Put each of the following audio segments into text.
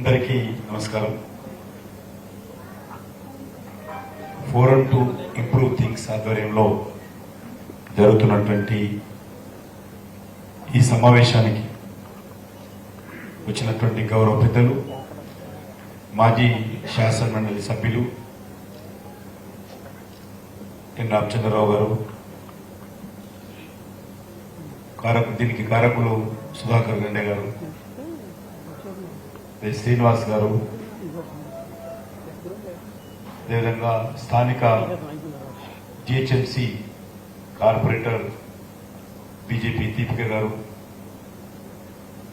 అందరికీ నమస్కారం. Forum to improve things ఆధ్వర్యంలో జరుగుతున్నటువంటి ఈ సమావేశానికి వచ్చినటువంటి గౌరవ పెద్దలు, మాజీ శాసన మండలి సభ్యులు ఎన్ రామచంద్రరావు గారు, దీనికి కారకులు సుధాకర్ గండే గారు, శ్రీనివాస్ గారు, అదేవిధంగా స్థానిక జిహెచ్ఎంసి కార్పొరేటర్ బీజేపీ దీపిక గారు,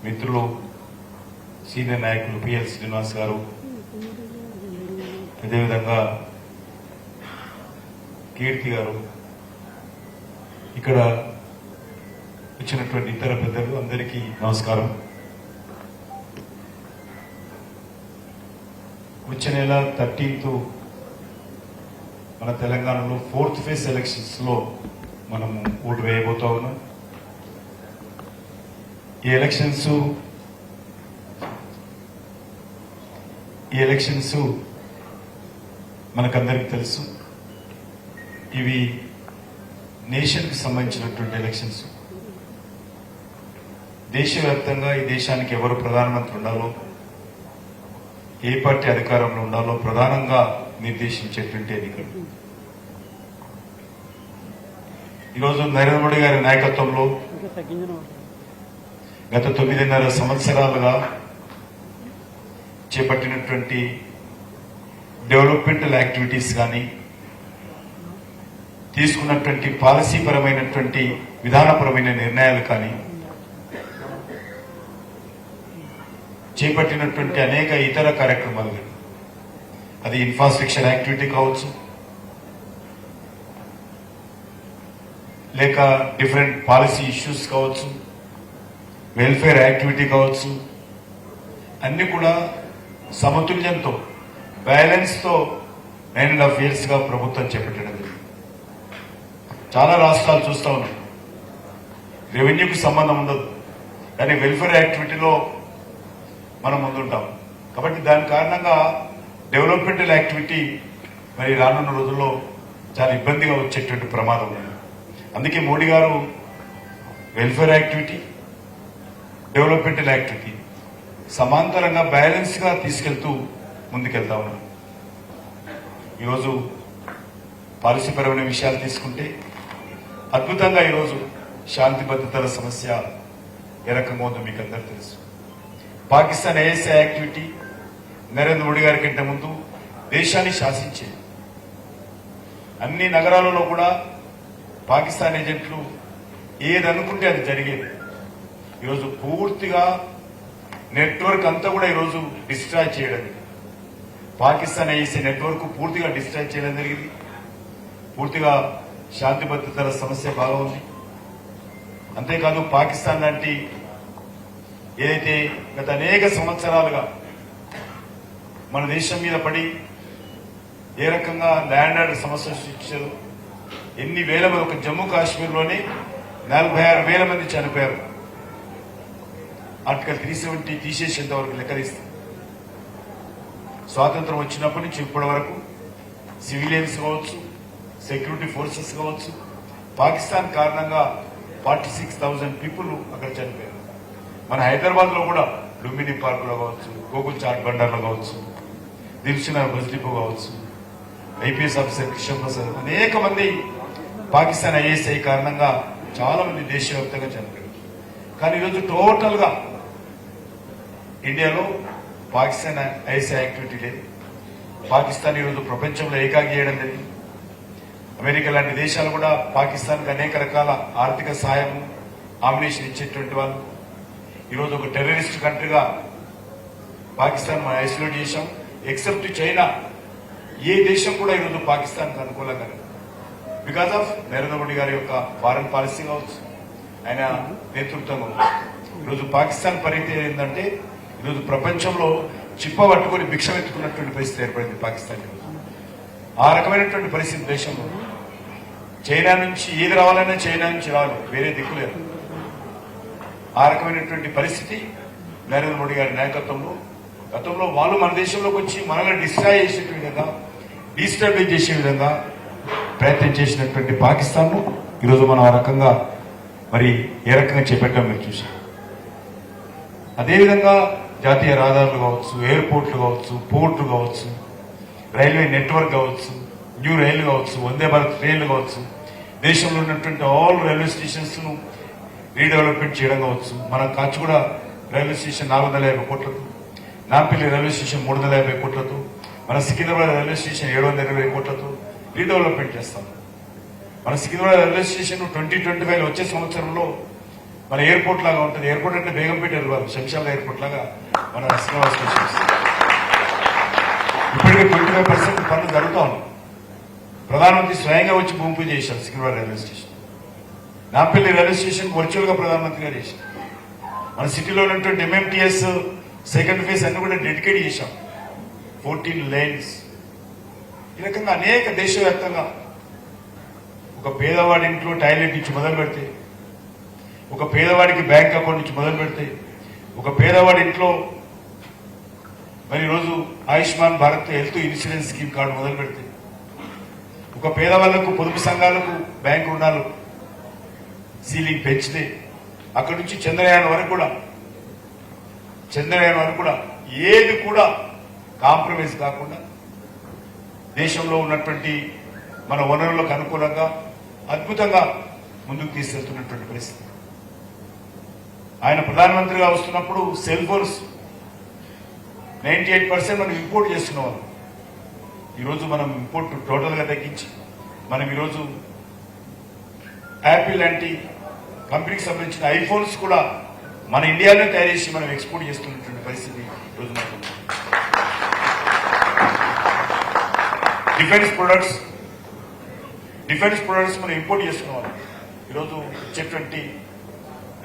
మిత్రులు సీనియర్ నాయకులు పిఎల్ శ్రీనివాస్ గారు, అదేవిధంగా కీర్తి గారు, ఇక్కడ వచ్చినటువంటి ఇతర పెద్దలు అందరికీ నమస్కారం. వచ్చే నెల 13th మన తెలంగాణలో 4th ఫేజ్ ఎలక్షన్స్ లో మనము ఓటు వేయబోతా ఉన్నాం. ఈ ఎలక్షన్స్ మనకందరికీ తెలుసు. ఇవి నేషన్కి సంబంధించినటువంటి ఎలక్షన్స్. దేశవ్యాప్తంగా ఈ దేశానికి ఎవరు ప్రధానమంత్రి ఉండాలో, ఏ పార్టీ అధికారంలో ఉండాలో ప్రధానంగా నిర్దేశించేటువంటి ఎన్నికలు. ఈరోజు నరేంద్ర మోడీ గారి నాయకత్వంలో గత 9.5 సంవత్సరాలుగా చేపట్టినటువంటి డెవలప్మెంటల్ యాక్టివిటీస్ కానీ, తీసుకున్నటువంటి పాలసీ పరమైనటువంటి విధానపరమైన నిర్ణయాలు కానీ, చేపట్టినటువంటి అనేక ఇతర కార్యక్రమాలు, అది ఇన్ఫ్రాస్ట్రక్చర్ యాక్టివిటీ కావచ్చు, లేక డిఫరెంట్ పాలసీ ఇష్యూస్ కావచ్చు, వెల్ఫేర్ యాక్టివిటీ కావచ్చు, అన్ని కూడా సమతుల్యంతో, బ్యాలెన్స్తో 9.5 years గా ప్రభుత్వం చేపట్టడం జరిగింది. చాలా రాష్ట్రాలు చూస్తా ఉన్నాయి, రెవెన్యూకి సంబంధం ఉండదు, కానీ వెల్ఫేర్ యాక్టివిటీలో మనం ముందుంటాం. కాబట్టి దాని కారణంగా డెవలప్మెంటల్ యాక్టివిటీ మరి రానున్న రోజుల్లో చాలా ఇబ్బందిగా వచ్చేటువంటి ప్రమాదం ఉంది. అందుకే మోడీ గారు వెల్ఫేర్ యాక్టివిటీ, డెవలప్మెంటల్ యాక్టివిటీ సమాంతరంగా బ్యాలెన్స్ గా తీసుకెళ్తూ ముందుకెళ్తా ఉన్నారు. ఈరోజు పాలసీపరమైన విషయాలు తీసుకుంటే అద్భుతంగా ఈరోజు శాంతి భద్రతల సమస్య ఏ రకంగా ఉందో మీకు అందరూ తెలుసు. పాకిస్తాన్ ఐఎస్ఐ యాక్టివిటీ నరేంద్ర మోడీ గారి కంటే ముందు దేశాన్ని శాసించేది. అన్ని నగరాలలో కూడా పాకిస్తాన్ ఏజెంట్లు ఏదనుకుంటే అది జరిగేది. ఈరోజు పూర్తిగా నెట్వర్క్ అంతా కూడా ఈరోజు డిస్ట్రాయ్ చేయడం, పాకిస్తాన్ ఐఎస్ఐ నెట్వర్క్ పూర్తిగా డిస్ట్రాయ్ చేయడం జరిగింది. పూర్తిగా శాంతి భద్రతల సమస్య బాగా ఉంది. అంతేకాదు పాకిస్తాన్ లాంటి ఏదైతే గత అనేక సంవత్సరాలుగా మన దేశం మీద పడి ఏ రకంగా ల్యాండ్ ఆర్డర్ సమస్య సృష్టించారు, ఎన్ని వేల మంది, ఒక జమ్మూ కాశ్మీర్లోనే 46,000 మంది చనిపోయారు. ఆర్టికల్ 370 తీసేసేంత వరకు లెక్కరిస్తారు. స్వాతంత్రం వచ్చినప్పటి నుంచి ఇప్పటి వరకు సివిలియన్స్ కావచ్చు, సెక్యూరిటీ ఫోర్సెస్ కావచ్చు, పాకిస్తాన్ కారణంగా 46,000 పీపుల్ అక్కడ చనిపోయారు. మన హైదరాబాద్ లో కూడా లుంబిని పార్క్ లో కావచ్చు, గోకుల్ చాట్ బండార్ లో కావచ్చు, దిల్సుఖ్నగర్ బస్ డిపో కావచ్చు, ఐపీఎస్ ఆఫీసర్ కిషన్ ప్రసాద్, అనేక మంది పాకిస్తాన్ ఐఎస్ఐ కారణంగా చాలా మంది దేశవ్యాప్తంగా చనిపోయారు. కానీ ఈరోజు టోటల్ గా ఇండియాలో పాకిస్తాన్ ఐఎస్ఐ యాక్టివిటీ లేదు. పాకిస్తాన్ ఈరోజు ప్రపంచంలో ఏకాకి చేయడం జరిగింది. అమెరికా లాంటి దేశాలు కూడా పాకిస్తాన్ కి అనేక రకాల ఆర్థిక సాయం, ఆమినేషన్ ఇచ్చేటువంటి వాళ్ళు. ఈరోజు ఒక టెర్రరిస్ట్ కంట్రీగా పాకిస్తాన్ మనం ఐసోలేట్ చేశాం. ఎక్సెప్ట్ చైనా, ఏ దేశం కూడా ఈరోజు పాకిస్తాన్ కు అనుకూలంగా బికాస్ ఆఫ్ నరేంద్ర మోడీ గారి యొక్క ఫారెన్ పాలసీ కావచ్చు, ఆయన నేతృత్వం. ఈరోజు పాకిస్తాన్ పరిస్థితి ఏంటంటే ఈరోజు ప్రపంచంలో చిప్ప పట్టుకుని భిక్ష ఎత్తుకున్నటువంటి పరిస్థితి ఏర్పడింది పాకిస్తాన్. ఆ రకమైనటువంటి పరిస్థితి దేశంలో. చైనా నుంచి ఏది రావాలన్నా చైనా నుంచి రావాలి, వేరే దిక్కులేదు. ఆ రకమైనటువంటి పరిస్థితి నరేంద్ర మోడీ గారి నాయకత్వంలో గతంలో వాళ్ళు మన దేశంలోకి వచ్చి మనల్ని డిస్ట్రాయ్ చేసే విధంగా, డిస్టర్బెన్స్ చేసే విధంగా ప్రయత్నం చేసినటువంటి పాకిస్తాన్ ను ఈరోజు మనం ఆ రకంగా మరి ఏ రకంగా చేపట్టాం మీరు చూశారు. అదేవిధంగా జాతీయ రహదారులు కావచ్చు, ఎయిర్పోర్ట్లు కావచ్చు, పోర్టులు కావచ్చు, రైల్వే నెట్వర్క్ కావచ్చు, న్యూ రైళ్లు కావచ్చు, వందే భారత్ ట్రైన్లు కావచ్చు, దేశంలో ఉన్నటువంటి ఆల్ రైల్వే స్టేషన్స్ ను రీడెవలప్మెంట్ చేయడం కావచ్చు. మన కాచిగూడ రైల్వే స్టేషన్ 450 కోట్లతో, నాంపల్లి రైల్వే స్టేషన్ 350 కోట్లతో, మన సికింద్రాబాద్ రైల్వే స్టేషన్ 720 కోట్లతో రీడెవలప్మెంట్ చేస్తాం. మన సికింద్రాబాద్ రైల్వే స్టేషన్ 2025 వచ్చే సంవత్సరంలో మన ఎయిర్పోర్ట్ లాగా ఉంటుంది. ఎయిర్పోర్ట్ అంటే బేగంపేట శంషాబాద్ ఎయిర్పోర్ట్ లాగా మన సికింద్రాబాద్ స్టేషన్ ఇప్పటికే 25% పనులు జరుగుతూ ఉన్నాయి. ప్రధానమంత్రి స్వయంగా వచ్చి భూమి పూజ చేశారు Secunderabad railway station. Nampally railway station virtual గా ప్రధానమంత్రి గారు చేశారు. మన సిటీలో ఉన్నటువంటి ఎంఎంటీఎస్ సెకండ్ ఫేజ్ అన్ని కూడా డెడికేట్ చేశాం. 14 లేన్స్. ఈ రకంగా అనేక దేశవ్యాప్తంగా ఒక పేదవాడి ఇంట్లో టాయిలెట్ నుంచి మొదలు పెడితే, ఒక పేదవాడికి బ్యాంక్ అకౌంట్ నుంచి మొదలు పెడితే, ఒక పేదవాడి ఇంట్లో మరి ఈరోజు Ayushman Bharat health insurance scheme card మొదలు పెడితే, ఒక పేదవాళ్లకు పొదుపు సంఘాలకు బ్యాంకు రుణాలు సీలింగ్ పెంచితే, అక్కడి నుంచి చంద్రయాన్ వరకు కూడా ఏది కూడా కాంప్రమైజ్ కాకుండా దేశంలో ఉన్నటువంటి మన వనరులకు అనుకూలంగా అద్భుతంగా ముందుకు తీసుకెళ్తున్నటువంటి పరిస్థితి. ఆయన ప్రధానమంత్రిగా వస్తున్నప్పుడు సెల్ ఫోన్స్ 98% మనం ఇంపోర్ట్ చేస్తున్నాం. ఈరోజు మనం ఇంపోర్ట్ టోటల్ గా తగ్గించి మనం ఈరోజు యాపిల్ లాంటి కంపెనీకి సంబంధించిన ఐఫోన్స్ కూడా మన ఇండియాలో తయారు చేసి మనం ఎక్స్పోర్ట్ చేస్తున్నటువంటి పరిస్థితి ఈరోజు మనకు. డిఫెన్స్ ప్రొడక్ట్స్ మనం ఇంపోర్ట్ చేస్తున్నాం. ఈరోజు వచ్చేటువంటి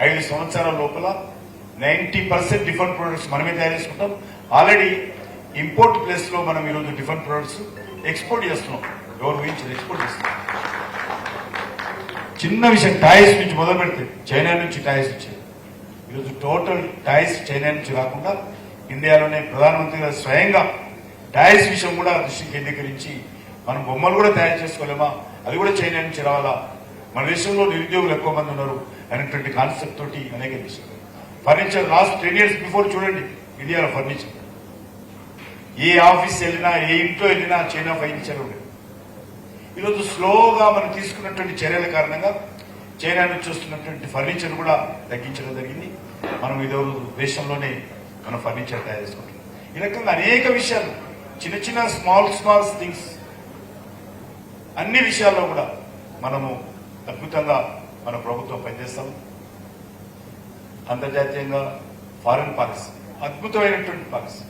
5 సంవత్సరాల లోపల 90% డిఫెన్స్ ప్రొడక్ట్స్ మనమే తయారు చేసుకుంటాం. ఆల్రెడీ ఇంపోర్ట్ ప్లేస్ లో మనం ఈరోజు డిఫెన్స్ ప్రొడక్ట్స్ ఎక్స్పోర్ట్ చేస్తున్నాం. ఎవరు ఊహించారు? ఎక్స్పోర్ట్ చేస్తున్నాం. చిన్న విషయం, టాయ్స్ నుంచి మొదలు పెడితే చైనా నుంచి టాయ్స్ వచ్చాయి. ఈరోజు టోటల్ టాయ్స్ చైనా నుంచి రాకుండా ఇండియాలోనే ప్రధానమంత్రి గారు స్వయంగా టాయ్స్ విషయం కూడా దృష్టి కేంద్రీకరించి మనం బొమ్మలు కూడా తయారు చేసుకోలేమా, అది కూడా చైనా నుంచి రావాలా, మన దేశంలో నిరుద్యోగులు ఎక్కువ మంది ఉన్నారు అనేటువంటి కాన్సెప్ట్ తోటి అనేక దేశాలు ఫర్నిచర్ లాస్ట్ 10 years బిఫోర్ చూడండి ఇండియాలో ఫర్నిచర్ ఏ ఆఫీస్ వెళ్ళినా, ఏ ఇంట్లో వెళ్ళినా చైనా ఫర్నిచర్ ఉండేది. ఈరోజు స్లోగా మనం తీసుకున్నటువంటి చర్యల కారణంగా చైనా నుంచి వస్తున్నటువంటి ఫర్నిచర్ కూడా తగ్గించడం జరిగింది. మనం ఈరోజు దేశంలోనే మనం ఫర్నిచర్ తయారు చేసుకుంటున్నాం. ఈ రకంగా అనేక విషయాలు, చిన్న చిన్న స్మాల్ థింగ్స్, అన్ని విషయాల్లో కూడా మనము అద్భుతంగా మన ప్రభుత్వం పనిచేస్తాం. అంతర్జాతీయంగా ఫారెన్ పాలసీ అద్భుతమైనటువంటి పాలసీ.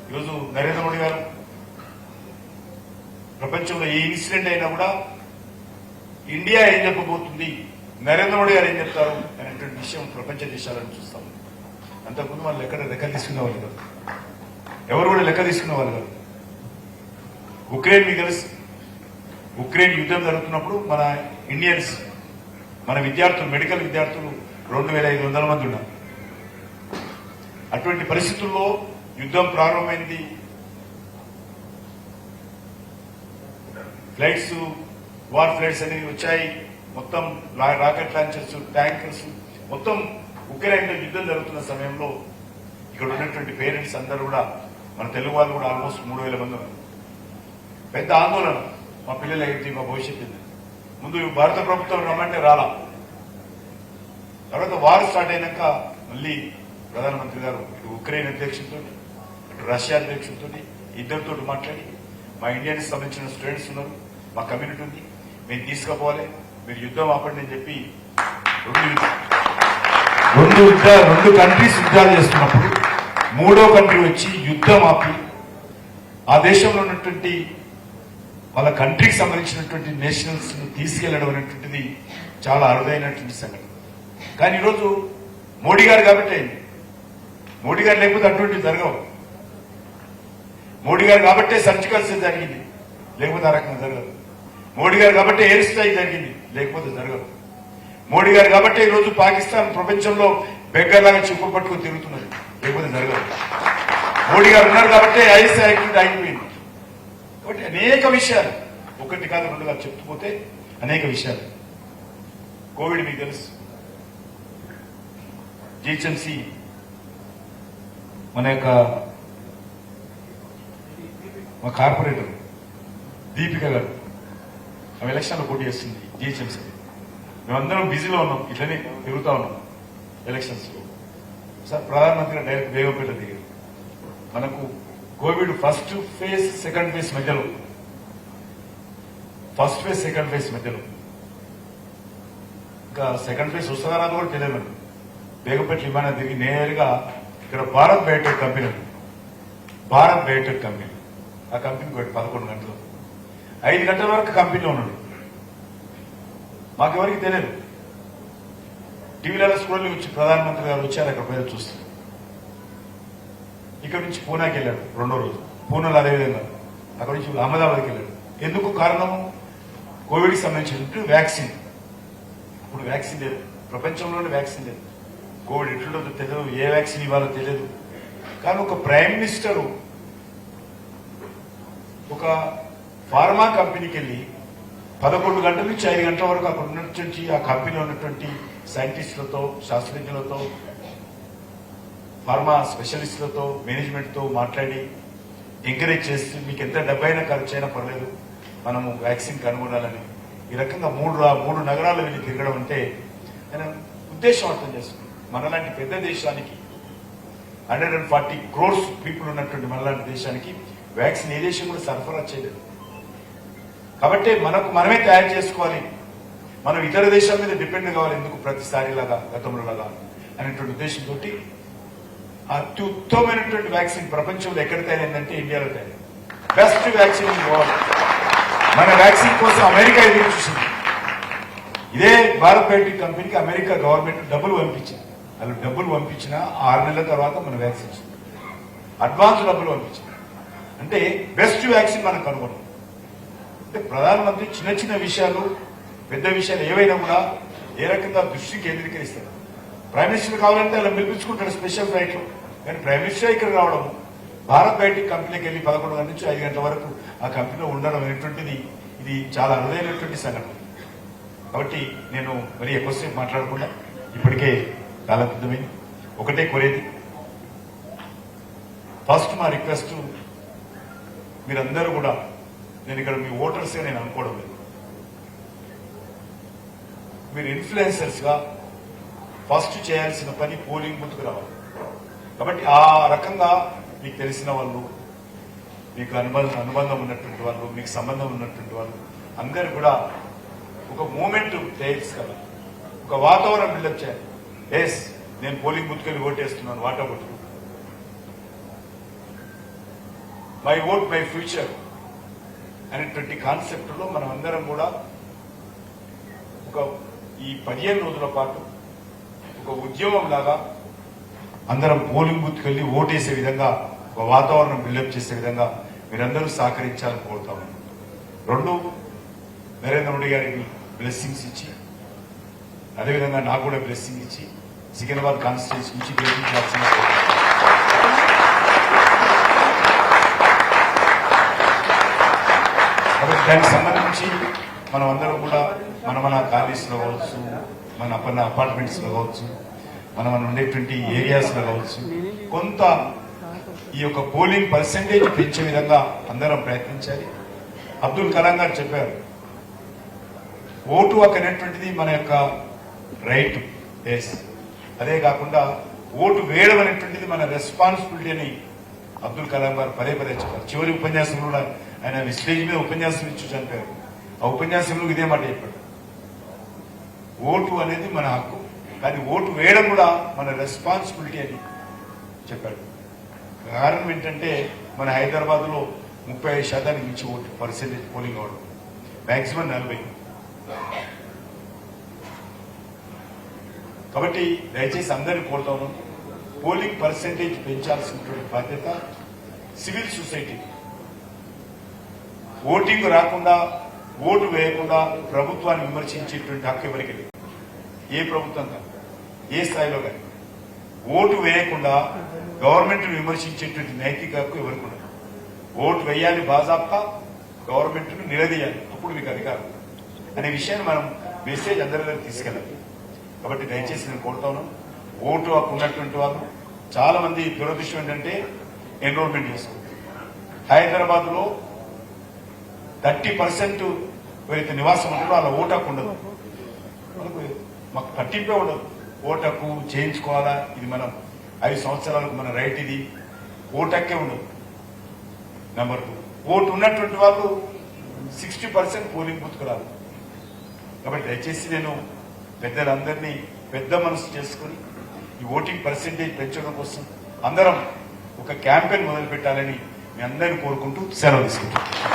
ఈరోజు నరేంద్ర మోడీ గారు ప్రపంచంలో ఏ ఇన్సిడెంట్ అయినా కూడా ఇండియా ఏం చెప్పబోతుంది, నరేంద్ర మోడీ గారు ఏం చెప్తారు అనేటువంటి విషయం ప్రపంచ దేశాలను చూస్తాం. అంతకుముందు వాళ్ళు ఎక్కడ లెక్క తీసుకునే వాళ్ళు కాదు, ఎవరు కూడా లెక్క తీసుకునే వాళ్ళు కాదు. ఉక్రెయిన్ మీకు తెలుసు, ఉక్రెయిన్ యుద్ధం జరుగుతున్నప్పుడు మన ఇండియన్స్, మన విద్యార్థులు, మెడికల్ విద్యార్థులు 2500 మంది ఉన్నారు. అటువంటి పరిస్థితుల్లో యుద్ధం ప్రారంభమైంది. ఫ్లైట్స్, వార్ ఫ్లైట్స్ అనేవి వచ్చాయి. మొత్తం రాకెట్ లాంచర్స్, ట్యాంకర్స్, మొత్తం ఉక్రెయిన్లో యుద్ధం జరుగుతున్న సమయంలో ఇక్కడ ఉన్నటువంటి పేరెంట్స్ అందరూ కూడా, మన తెలుగు వాళ్ళు కూడా ఆల్మోస్ట్ 3000 మంది ఉన్నారు. పెద్ద ఆందోళన, మా పిల్లలు ఏంటి, మా భవిష్యత్తు ఏంటి. ముందు భారత ప్రభుత్వం రమ్మంటే రాలా. తర్వాత వార్ స్టార్ట్ అయినాక మళ్ళీ ప్రధానమంత్రి గారు ఇటు ఉక్రెయిన్ అధ్యక్షులతో, ఇటు రష్యా అధ్యక్షులతో ఇద్దరితో మాట్లాడి, మా ఇండియాకి సంబంధించిన స్టూడెంట్స్ ఉన్నారు, మా కమ్యూనిటీ ఉంది, మీరు తీసుకుపోవాలి, మీరు యుద్ధం ఆపండి అని చెప్పి రెండు కంట్రీస్ యుద్ధాలు చేస్తున్నప్పుడు మూడో కంట్రీ వచ్చి యుద్ధం ఆపి ఆ దేశంలో ఉన్నటువంటి వాళ్ళ కంట్రీకి సంబంధించినటువంటి నేషనల్స్ తీసుకెళ్లడం అనేటువంటిది చాలా అరుదైనటువంటి సంగతి. కానీ ఈరోజు మోడీ గారు కాబట్టి అయింది. మోడీ గారు లేకపోతే అటువంటివి జరగవు. మోడీ గారు కాబట్టే సర్జికల్ స్ట్రైక్ జరిగింది, లేకపోతే ఆ రకంగా జరగదు. మోడీ గారు కాబట్టి ఎయిర్ స్ట్రైక్ జరిగింది, లేకపోతే జరగదు. మోడీ గారు కాబట్టి ఈరోజు పాకిస్తాన్ ప్రపంచంలో బెగ్గర్లాగా చిప్పు పట్టుకుని తిరుగుతున్నది, లేకపోతే జరగదు. మోడీ గారు ఉన్నారు కాబట్టి ఐఎస్ఐ యాక్టివిటీ ఆగిపోయింది. కాబట్టి అనేక విషయాలు, ఒకటి కాదు రెండు కాదు చెప్తుపోతే అనేక విషయాలు. కోవిడ్ మీకు తెలుసు, జిహెచ్ఎంసీ మన యొక్క మా కార్పొరేటర్ దీపిక గారు ఆమె ఎలక్షన్లో పోటీ చేస్తుంది జిహెచ్ఎంసీ. మేమందరం బిజీలో ఉన్నాం, ఇట్లనే తిరుగుతా ఉన్నాం ఎలక్షన్స్ లో. సార్ ప్రధానమంత్రి డైరెక్ట్ బేగంపేట దిగారు. మనకు Covid first phase second phase మధ్యలో, ఫస్ట్ ఫేజ్ సెకండ్ ఫేజ్ మధ్యలో ఇంకా సెకండ్ ఫేజ్ వస్తుందా రాదు కూడా తెలియదు. మనం బేగంపేట విమానం తిరిగి నేరుగా ఇక్కడ భారత్ బయోటెక్ కంపెనీ ఉంది, భారత్ బయోటెక్ కంపెనీ. ఆ కంపెనీకి 11 గంటలు, 5 గంటల వరకు కంపెనీలో ఉన్నాడు. మాకెవరికి తెలియదు. టీవీలలో స్కూల్ వచ్చి ప్రధానమంత్రి గారు వచ్చారు, అక్కడ పేరు చూస్తారు. ఇక్కడ నుంచి పూనాకి వెళ్ళాడు రెండో రోజు, పూనాలో అదేవిధంగా అక్కడ నుంచి అహ్మదాబాద్కి వెళ్ళాడు. ఎందుకు కారణము? కోవిడ్కి సంబంధించిన వ్యాక్సిన్. ఇప్పుడు వ్యాక్సిన్ లేదు, ప్రపంచంలోనే వ్యాక్సిన్ లేదు. కోవిడ్ ఎట్లుండదో తెలియదు, ఏ వ్యాక్సిన్ ఇవ్వాలో తెలియదు. కానీ ఒక ప్రైమ్ మినిస్టరు ఒక ఫార్మా కంపెనీకి వెళ్ళి 11 గంటల నుంచి 5 గంటల వరకు అక్కడ ఉన్నటువంటి ఆ కంపెనీలో ఉన్నటువంటి సైంటిస్టులతో, శాస్త్రజ్ఞులతో, ఫార్మా స్పెషలిస్టులతో, మేనేజ్మెంట్తో మాట్లాడి ఎంకరేజ్ చేసి మీకు ఎంత డబ్బైనా ఖర్చు అయినా పర్లేదు మనము వ్యాక్సిన్ కనుగొనాలని ఈ రకంగా మూడు నగరాలు వెళ్ళి తిరగడం అంటే ఆయన ఉద్దేశం అర్థం చేసుకున్నాం. మనలాంటి పెద్ద దేశానికి 140 crores పీపుల్ ఉన్నటువంటి మనలాంటి దేశానికి వ్యాక్సిన్ ఏ దేశం కూడా సరఫరా చేయలేదు. కాబట్టి మనమే తయారు చేసుకోవాలి, మనం ఇతర దేశాల మీద డిపెండ్ కావాలి ఎందుకు ప్రతిసారి లాగా గతంలో లాగా అనేటువంటి ఉద్దేశంతో అత్యుత్తమైనటువంటి వ్యాక్సిన్ ప్రపంచంలో ఎక్కడ తయారైందంటే ఇండియాలో తయారైంది. Best vaccine in world. మన వ్యాక్సిన్ కోసం అమెరికా ఎదురు చూసింది. ఇదే భారత్ బయోటెక్ కంపెనీకి అమెరికా గవర్నమెంట్ డబ్బులు పంపించింది. వాళ్ళు డబ్బులు పంపించిన 6 నెలల తర్వాత మన వ్యాక్సిన్ ఇచ్చింది, అడ్వాన్స్ డబ్బులు పంపించింది. అంటే బెస్ట్ వ్యాక్సిన్ మనం కనుగొన్నాం. అంటే ప్రధానమంత్రి చిన్న చిన్న విషయాలు, పెద్ద విషయాలు ఏవైనా కూడా ఏ రకంగా దృష్టి కేంద్రీకరిస్తారు. ప్రైమ్ మినిస్టర్ కావాలంటే అలా పిలిపించుకుంటాడు స్పెషల్ ఫ్లైట్ లో. కానీ ప్రైమ్ మినిస్టర్ ఇక్కడ రావడం, భారత్ బయోటెక్ కంపెనీకి వెళ్ళి 11 గంటల నుంచి 5 గంటల వరకు ఆ కంపెనీలో ఉండడం అనేటువంటిది ఇది చాలా అరుదైనటువంటి సంఘటన. కాబట్టి నేను మరి ఎక్కువసేపు మాట్లాడకుండా ఇప్పటికే చాలా పెద్దమైంది. ఒకటే కోరేది, ఫస్ట్ మా రిక్వెస్ట్ మీరందరూ కూడా, నేను ఇక్కడ మీ ఓటర్స్గా నేను అనుకోవడం లేదు, మీరు ఇన్ఫ్లుయెన్సర్స్ గా ఫస్ట్ చేయాల్సిన పని పోలింగ్ బూత్కు రావాలి. కాబట్టి ఆ రకంగా మీకు తెలిసిన వాళ్ళు, మీకు అనుబంధం ఉన్నటువంటి వాళ్ళు, మీకు సంబంధం ఉన్నటువంటి వాళ్ళు అందరూ కూడా ఒక మూమెంట్ తీసుకోవాలి, ఒక వాతావరణం బిల్డప్ చేయాలి. ఎస్, నేను పోలింగ్ బూత్కి వెళ్ళి ఓటేస్తున్నాను, వాటా vote, my vote my future అనేటువంటి కాన్సెప్ట్ లో మనం అందరం కూడా ఈ 15 రోజుల పాటు ఒక ఉద్యమం లాగా అందరం పోలింగ్ బూత్కి వెళ్ళి ఓటేసే విధంగా ఒక వాతావరణం బిల్డప్ చేసే విధంగా మీరందరూ సహకరించాలని కోరుతా ఉన్నాను. 2, నరేంద్ర మోడీ గారికి బ్లెస్సింగ్స్ ఇచ్చి, అదేవిధంగా నాకు కూడా బ్లెస్సింగ్ ఇచ్చి సికింద్రాబాద్ కాన్స్టిట్యూన్సీ నుంచి గెలిపించాల్సిన కాబట్టి దానికి సంబంధించి మనం అందరం కూడా మన కాలనీస్ లో కావచ్చు, మన అపార్ట్మెంట్స్ లో కావచ్చు, మనం ఉండేటువంటి ఏరియాస్ లో కావచ్చు, కొంత ఈ యొక్క పోలింగ్ పర్సెంటేజ్ పెంచే విధంగా అందరం ప్రయత్నించాలి. అబ్దుల్ కలాం గారు చెప్పారు, ఓటు హక్కు అనేటువంటిది మన యొక్క రైట్. ఎస్, అదే కాకుండా ఓటు వేయడం అనేటువంటిది మన రెస్పాన్సిబిలిటీ అని అబ్దుల్ కలాం గారు పదే చెప్పారు. చివరి ఉపన్యాసంలో కూడా ఆయన స్టేజ్ మీద ఉపన్యాసం ఇచ్చి చనిపోయారు. ఆ ఉపన్యాసంలో ఇదే మాట చెప్పాడు, ఓటు అనేది మన హక్కు, కానీ ఓటు వేయడం కూడా మన రెస్పాన్సిబిలిటీ అని చెప్పాడు. కారణం ఏంటంటే మన హైదరాబాద్ లో 35% మించి ఓటు పర్సెంటేజ్ పోలింగ్ అవడం, మాక్సిమం 40. కాబట్టి దయచేసి అందరినీ కోరుతాను, పోలింగ్ పర్సెంటేజ్ పెంచాల్సినటువంటి బాధ్యత సివిల్ సొసైటీ. ఓటింగ్ రాకుండా, ఓటు వేయకుండా ప్రభుత్వాన్ని విమర్శించేటువంటి హక్కు ఎవరికి లేదు, ఏ ప్రభుత్వం కానీ, ఏ స్థాయిలో కానీ. ఓటు వేయకుండా గవర్నమెంట్ విమర్శించేటువంటి నైతిక హక్కు ఎవరికి ఉండదు. ఓటు వేయాలి, బాజాప్తా గవర్నమెంట్ ను నిలదీయాలి, అప్పుడు మీకు అధికారం అనే విషయాన్ని మనం మెసేజ్ అందరి దగ్గర తీసుకెళ్ళాలి. కాబట్టి దయచేసి నేను కోరుతాను, ఓటు హక్కు ఉన్నటువంటి వాళ్ళు చాలా మంది దురదృష్టం ఏంటంటే ఎన్రోల్మెంట్ చేసుకుంటారు. హైదరాబాద్ లో 30% ఎవరైతే నివాసం ఉంటారో వాళ్ళ ఓటు హక్కు ఉండదు. మనకు మాకు పట్టింపే ఉండదు. ఓటు హక్కు చేయించుకోవాలా, ఇది మనం 5 సంవత్సరాలకు మన రైట్, ఇది ఓటు హక్కే ఉండదు. నెంబర్ 2, ఓటు ఉన్నటువంటి వాళ్ళు 60% పోలింగ్ బూత్కు రాదు. కాబట్టి దయచేసి నేను పెద్దలందరినీ పెద్ద మనసు చేసుకుని ఈ ఓటింగ్ పర్సెంటేజ్ పెంచడం కోసం అందరం ఒక క్యాంపెయిన్ మొదలు పెట్టాలని మీ అందరినీ కోరుకుంటూ సెలవు తీసుకుంటాం.